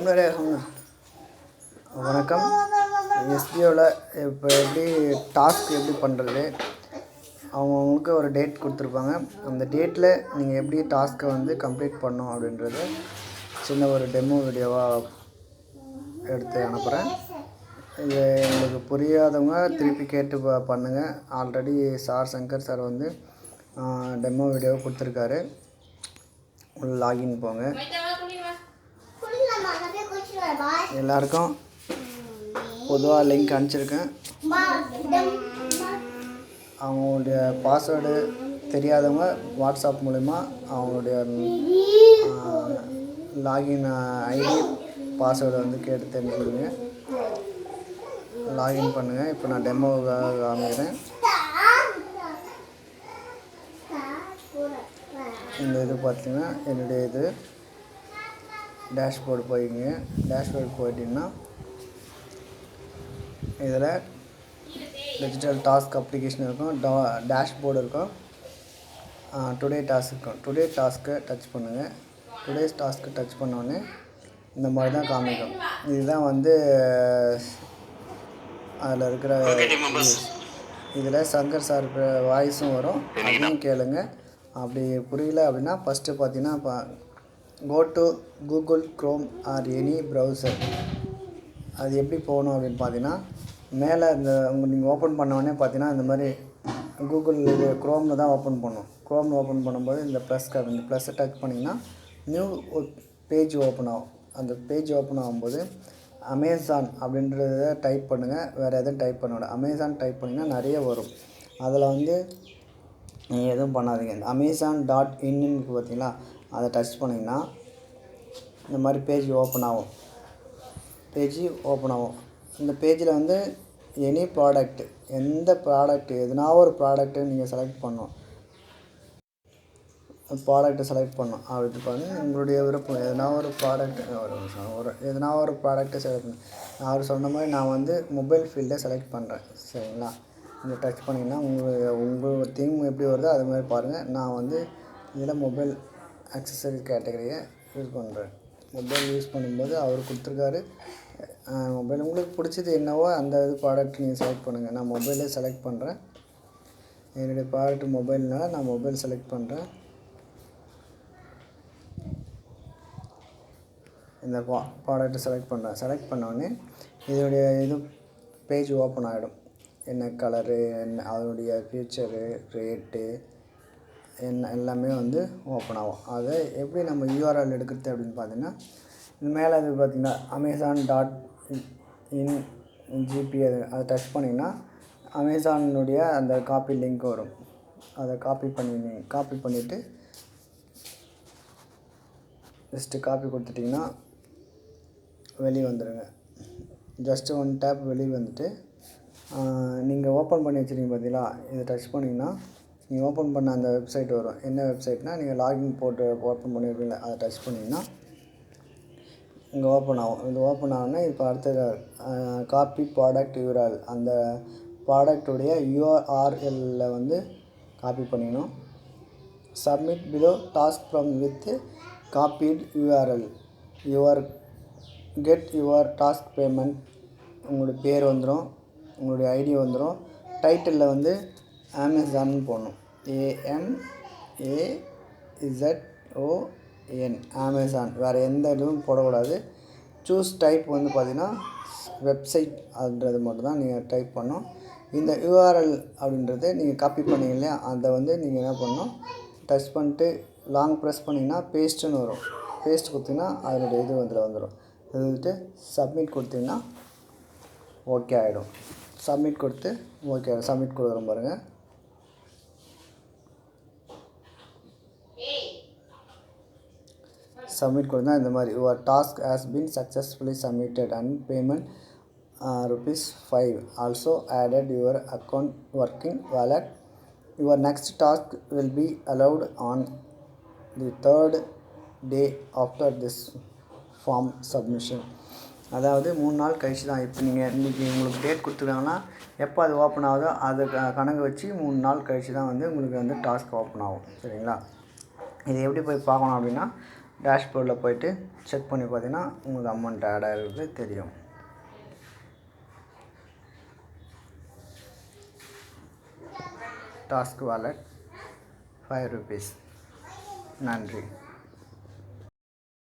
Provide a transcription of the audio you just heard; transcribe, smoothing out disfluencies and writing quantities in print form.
வணக்கம். எஸ்பிஓவில் இப்போ எப்படி டாஸ்க் எப்படி பண்ணுறது, அவங்கவுங்களுக்கு ஒரு டேட் கொடுத்துருப்பாங்க. அந்த டேட்டில் நீங்கள் எப்படி டாஸ்க்கை வந்து கம்ப்ளீட் பண்ணணும் அப்படின்றது சின்ன ஒரு டெமோ வீடியோவாக எடுத்து அனுப்புகிறேன். இது உங்களுக்கு புரியாதவங்க திருப்பி கேட்டு பண்ணுங்கள். ஆல்ரெடி சங்கர் சார் வந்து டெமோ வீடியோவை கொடுத்துருக்காரு. லாகின் போங்க. எல்லாருக்கும் பொதுவாக லிங்க் அனுப்பிச்சிருக்கேன். அவங்களுடைய பாஸ்வேர்டு தெரியாதவங்க வாட்ஸ்அப் மூலிமா அவங்களுடைய லாகின் ஐடி பாஸ்வேர்டு வந்து கேட்டு தெரிஞ்சுக்கோங்க. லாகின் பண்ணுங்கள். இப்போ நான் டெமோவாக காமிக்கிறேன். இந்த இது பார்த்திங்கன்னா என்னுடைய இது டேஷ்போர்டு போய்க்குங்க. டேஷ்போர்டு போயிட்டிங்கன்னா இதில் டிஜிட்டல் டாஸ்க் அப்ளிகேஷன் இருக்கும், டேஷ்போர்டு இருக்கும், டுடே டாஸ்க் இருக்கும். டுடே டாஸ்க்கை டச் பண்ணுங்கள். டுடேஸ் டாஸ்க்கு டச் பண்ணோடனே இந்த மாதிரி தான் காமிக்கும். இதுதான் வந்து அதில் இருக்கிற இதில் சங்கர் சார் வாய்ஸும் வரும், அதையும் கேளுங்க. அப்படி புரியல அப்படின்னா ஃபஸ்ட்டு பார்த்தீங்கன்னா go to Google Chrome or any browser. அது எப்படி போகணும் அப்படின்னு பார்த்தீங்கன்னா மேலே இந்த நீங்கள் ஓப்பன் பண்ணோடனே பார்த்தீங்கன்னா இந்த மாதிரி கூகுள் இது க்ரோமில் தான் ஓப்பன் பண்ணும். க்ரோமில் ஓப்பன் பண்ணும்போது இந்த இந்த ப்ளஸ்ஸை டச் பண்ணிங்கன்னா நியூ பேஜ் ஓப்பன் ஆகும். அந்த பேஜ் ஓப்பன் ஆகும்போது அமேசான் அப்படின்றத டைப் பண்ணுங்கள். வேறு எதுவும் டைப் பண்ணக்கூடாது. அமேசான் டைப் பண்ணிங்கன்னா நிறைய வரும். அதில் வந்து நீங்கள் எதுவும் பண்ணாதீங்க. இந்த amazon.in பார்த்தீங்களா, அதை டச் பண்ணிங்கன்னா இந்த மாதிரி பேஜ் ஓப்பன் ஆகும். இந்த பேஜில் வந்து எனி ப்ராடக்ட், எந்த ப்ராடக்ட் எதுனா ஒரு ப்ராடக்ட்டு நீங்கள் செலக்ட் பண்ணணும். அப்படி பண்ணி உங்களுடைய விருப்பம் எதனா ஒரு ப்ராடக்ட் எதனா ஒரு ப்ராடக்ட்டை செலக்ட் பண்ணி அவர் சொன்ன மாதிரி நான் வந்து மொபைல் ஃபீல்டை செலக்ட் பண்ணுறேன். சரிங்களா, இங்கே டச் பண்ணிங்கன்னா உங்கள் தீம் எப்படி வருதோ அது மாதிரி பாருங்கள். நான் வந்து இதில் மொபைல் அக்சசரி கேட்டகரியை யூஸ் பண்ணுறேன். மொபைல் யூஸ் பண்ணும்போது அவர் கொடுத்துருக்காரு. மொபைல் உங்களுக்கு பிடிச்சது என்னவோ அந்த இது ப்ராடக்ட் நீங்கள் செலக்ட் பண்ணுங்கள். நான் மொபைலே செலக்ட் பண்ணுறேன். என்னுடைய ப்ராடக்ட் மொபைல்னால நான் மொபைல் செலக்ட் பண்ணுறேன். இந்த ப்ராடக்ட்டை செலக்ட் பண்ணோடனே இதோடைய இது பேஜ் ஓப்பன் ஆகிடும். என்ன கலரு, என்ன அதனுடைய ஃபீச்சரு, ரேட்டு என்ன எல்லாமே வந்து ஓப்பன் ஆகும். அதை எப்படி நம்ம யூஆர்எல் எடுக்கிறது அப்படின்னு பார்த்தீங்கன்னா மேலே இது பார்த்திங்கன்னா amazon.in அதை டச் பண்ணிங்கன்னா அமேசானுடைய அந்த காப்பி லிங்க் வரும். அதை காப்பி பண்ணிவிட்டு ஜஸ்ட்டு காப்பி கொடுத்துட்டிங்கன்னா வெளியே வந்துடுங்க. ஜஸ்ட்டு ஒன் டேப் வெளியே வந்துட்டு நீங்கள் ஓப்பன் பண்ணி வச்சுருக்கீங்க பார்த்தீங்களா, இதை டச் பண்ணிங்கன்னா நீங்கள் ஓப்பன் பண்ண அந்த வெப்சைட் வரும். என்ன வெப்சைட்னால் நீங்கள் லாகின் போட்டு ஓப்பன் பண்ணியிருக்கீங்களா, அதை டச் பண்ணிங்கன்னா இங்கே ஓப்பன் ஆகும். இது ஓப்பன் ஆகுனா இப்போ அடுத்தது காப்பி ப்ராடக்ட் யூஆர்எல், அந்த ப்ராடக்டுடைய யூஆர்எல்ல வந்து காப்பி பண்ணிக்கணும். Submit below task from with காப்பீட் URL get your task payment. உங்களுடைய பேர் வந்துடும், உங்களுடைய ஐடி வந்துடும். டைட்டிலில் வந்து அமேசான் போடணும். AMAZON அமேசான், வேறு எந்த இதுவும் போடக்கூடாது. சூஸ் டைப் வந்து பார்த்திங்கன்னா வெப்சைட் அப்படின்றது மட்டும் தான் நீங்கள் டைப் பண்ணணும். இந்த யூஆர்எல் அப்படின்றத நீங்கள் காப்பி பண்ணிங்க இல்லையா, அதை வந்து நீங்கள் என்ன பண்ணணும், டச் பண்ணிட்டு லாங் ப்ரெஸ் பண்ணிங்கன்னா பேஸ்ட்டுன்னு வரும். பேஸ்ட் கொடுத்திங்கன்னா அதனுடைய இது வந்துடும். இது வந்துட்டு சப்மிட் கொடுத்திங்கன்னா ஓகே ஆகிடும். சப்மிட் கொடுக்குறோம் பாருங்கள். சப்மிட் கொடுத்தா இந்த மாதிரி your task has been successfully submitted and payment ₹5 also added your account working wallet. Your next task will be allowed on the 3rd day after this form submission. அதாவது 3 நாள் கழிச்சு தான். இப்போ நீங்கள் இன்றைக்கி உங்களுக்கு டேட் கொடுத்துருக்காங்கன்னா எப்போ அது ஓப்பன் ஆகுதோ அது கணக்கு வச்சு 3 நாள் கழிச்சு தான் வந்து உங்களுக்கு வந்து டாஸ்க் ஓப்பன் ஆகும். சரிங்களா, இது எப்படி போய் பார்க்கணும் அப்படின்னா டேஷ்போர்டில் போய்ட்டு செக் பண்ணி பார்த்தீங்கன்னா உங்களுக்கு அமௌண்ட் ஆட் ஆகிருக்கு தெரியும். Task wallet ₹5. நன்றி.